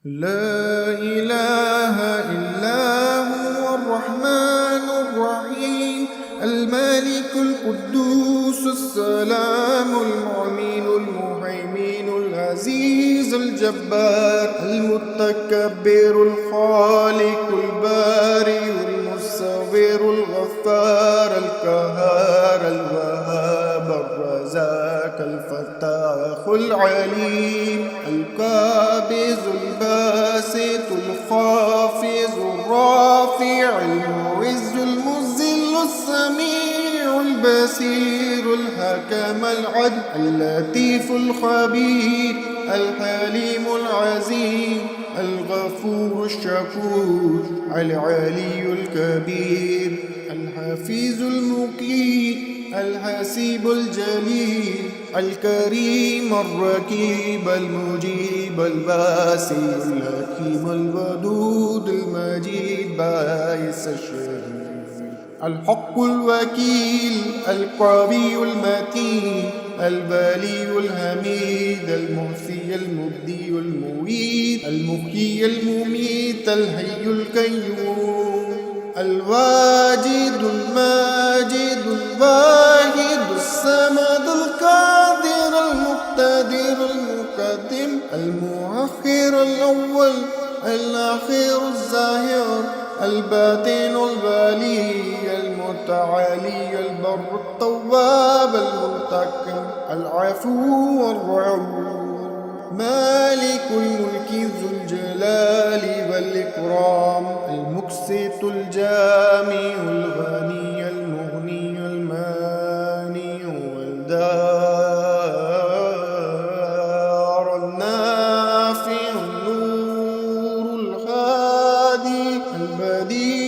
لا إله إلا هو الرحمن الرحيم الملك القدوس السلام المؤمن المهيمن العزيز الجبار المتكبر الخالق البارئ المصور الغفار القهار الوهاب الرزاق الفتاح العليم القابض الباسط الخافض الرافع المعز المذل السميع البصير الحكم العدل اللطيف الخبير الحليم العظيم الغفور الشكور العلي الكبير الحفيظ المقيت الحسيب الجليل الكريم الرقيب المجيب الباسل الحكيم الودود المجيد باعث الشهيد الحق الوكيل القوي المتين البلي الحميد المحصي المبدي المميت المحيي المميت الحي القيوم الواجد الماجد الواحد الصمد القادر المقتدر المقدم المؤخر الأول الأخير الظاهر الباطن البالي المتعالي البر التواب المنتقم العفو الرؤوف مالك الملك ذو الجلال والإكرام المقسط الجامع الغني المغني المانع والدار النافع النور الهادي البديع